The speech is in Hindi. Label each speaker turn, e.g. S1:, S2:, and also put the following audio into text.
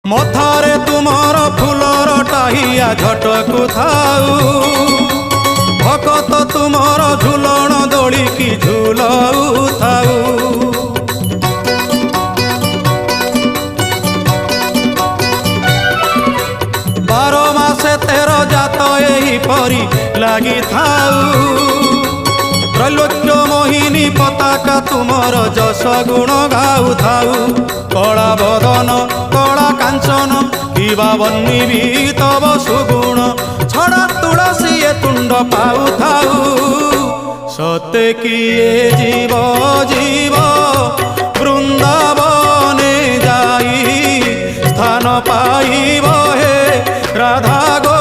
S1: मथारे तुमर फूलर टाहिया झटकु थाऊ भकत तुमर झुलण दोली की झुलऊ थाऊ। 12 मासे 13 जात एहीपरि लागि थाऊ त्रैलोक्य मोहिनी पताका तुमर जस गुण गाऊ थाऊ। कला बदन कला कांचन किबा बन्नी भी तब सुगुण छड़ा तुलसी ए तुंड पाऊ थाऊ। सते किए जीव जीव वृंदावने जाई स्थान पाइब हे राधा गो